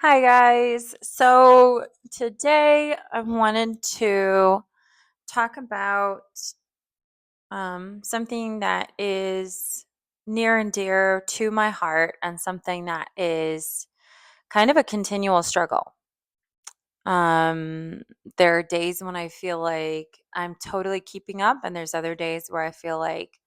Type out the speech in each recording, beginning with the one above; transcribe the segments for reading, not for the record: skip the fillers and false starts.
Hi, guys. So today I wanted to talk about something that is near and dear to my heart and something that is kind of a continual struggle. Um, there are days when I feel like I'm totally keeping up, and there's other days where I feel like,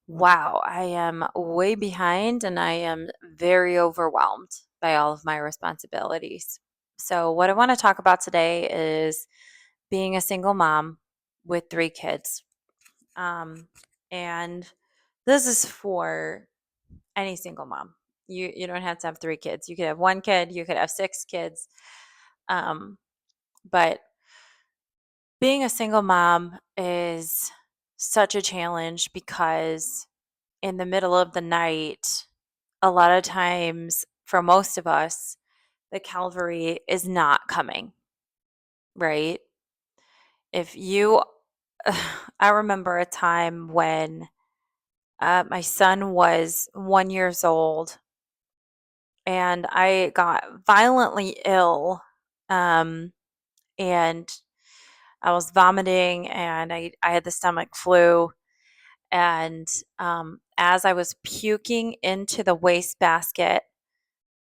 wow, I am way behind and I am very overwhelmed by all of my responsibilities. So, what I want to talk about today is being a single mom with three kids. Um, and this is for any single mom. You don't have to have three kids. You could have one kid, you could have six kids. Um, but being a single mom is such a challenge because in the middle of the night, a lot of times for most of us, the Calvary is not coming, right? If you, I remember a time when my son was 1 years old and I got violently ill. Um, and I was vomiting and I had the stomach flu. And as I was puking into the wastebasket,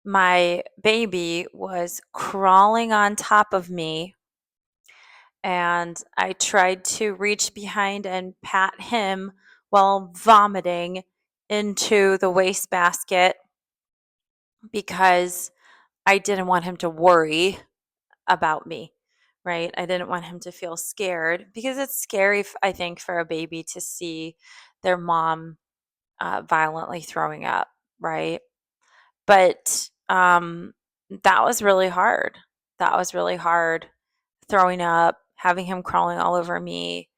my baby was crawling on top of me, and I tried to reach behind and pat him while vomiting into the wastebasket because I didn't want him to worry about me, right? I didn't want him to feel scared because it's scary, I think, for a baby to see their mom violently throwing up, right? But that was really hard. That was really hard. Throwing up, having him crawling all over me,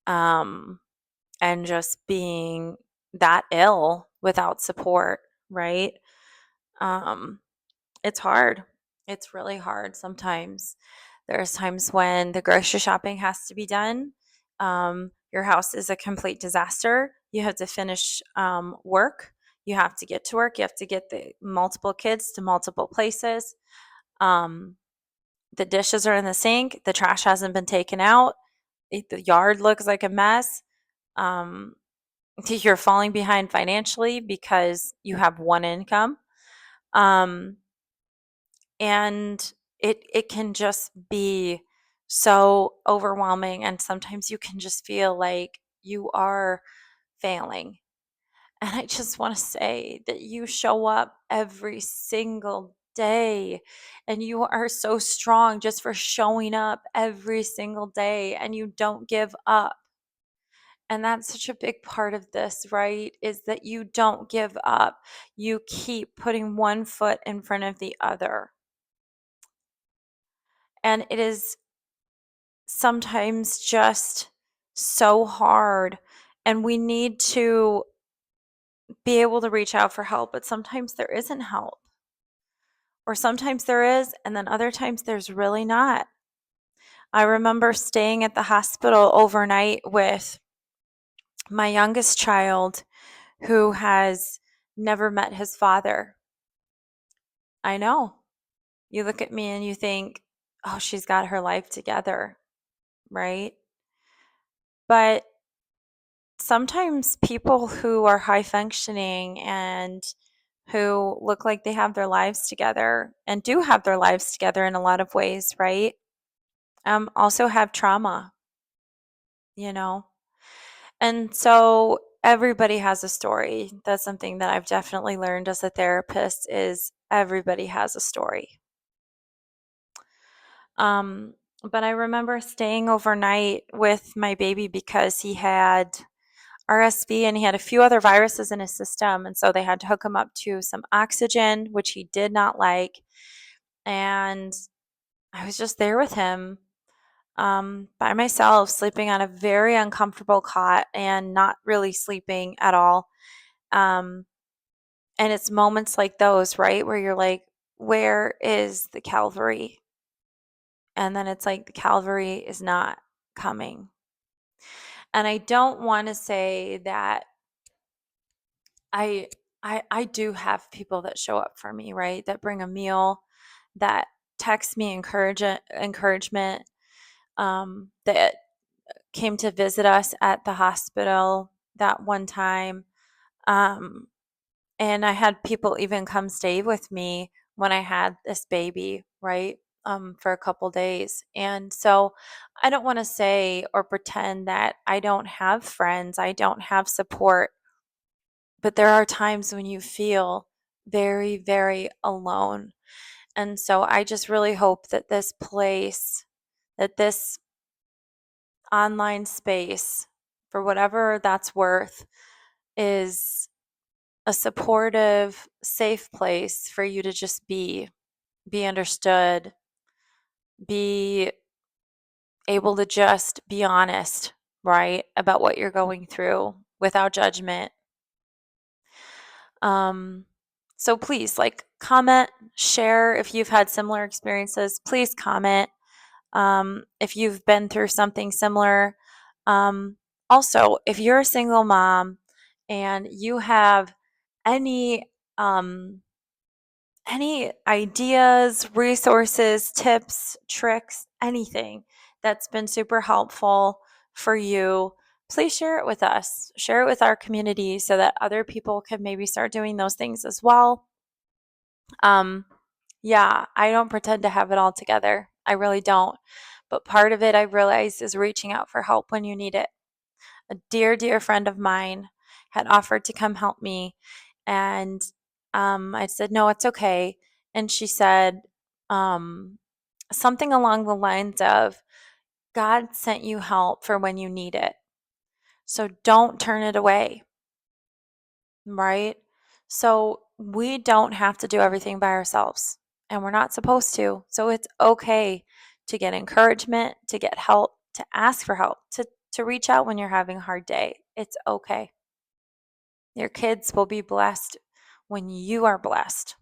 um, and just being that ill without support, right? Um, it's hard. It's really hard sometimes. There's times when the grocery shopping has to be done. Your house is a complete disaster. You have to finish work. You have to get to work. You have to get the multiple kids to multiple places. Um, the dishes are in the sink. The trash hasn't been taken out. The yard looks like a mess. Um, you're falling behind financially because you have one income. Um, and it can just be so overwhelming, and sometimes you can just feel like you are failing. And I just want to say that you show up every single day and you are so strong just for showing up every single day, and you don't give up. And that's such a big part of this, right? Is that you don't give up. You keep putting one foot in front of the other. And it is sometimes just so hard, and we need to be able to reach out for help, but sometimes there isn't help, or sometimes there is, and then other times there's really not. I remember staying at the hospital overnight with my youngest child who has never met his father. I know, you look at me and you think, oh, she's got her life together, right? But sometimes people who are high functioning and who look like they have their lives together and do have their lives together in a lot of ways, right? Also have trauma, you know? And so everybody has a story. That's something that I've definitely learned as a therapist is everybody has a story. Um, but I remember staying overnight with my baby because he had RSV and he had a few other viruses in his system. And so they had to hook him up to some oxygen, which he did not like. And I was just there with him by myself, sleeping on a very uncomfortable cot and not really sleeping at all. Um, and it's moments like those, right, where you're like, where is the Calvary? And then it's like the Calvary is not coming. And I don't want to say that I I do have people that show up for me, right? That bring a meal, that text me encouragement, that came to visit us at the hospital that one time. Um, and I had people even come stay with me when I had this baby, right? For a couple days. And so I don't want to say or pretend that I don't have friends, I don't have support, but there are times when you feel very, very alone. And so I just really hope that this place, that this online space, for whatever that's worth, is a supportive, safe place for you to just be understood, be able to just be honest, right, about what you're going through without judgment. Um, so please, like, comment, share if you've had similar experiences. Please comment if you've been through something similar. Um, Also, if you're a single mom and you have any um, any ideas, resources, tips, tricks, anything that's been super helpful for you, please share it with us. Share it with our community so that other people can maybe start doing those things as well. Um, yeah, I don't pretend to have it all together. I really don't. But part of it I realize is reaching out for help when you need it. A dear, dear friend of mine had offered to come help me. And I said, no, it's okay. And she said um, something along the lines of, God sent you help for when you need it. So don't turn it away, right? So we don't have to do everything by ourselves, and we're not supposed to. So it's okay to get encouragement, to get help, to ask for help, to reach out when you're having a hard day. It's okay. Your kids will be blessed when you are blessed.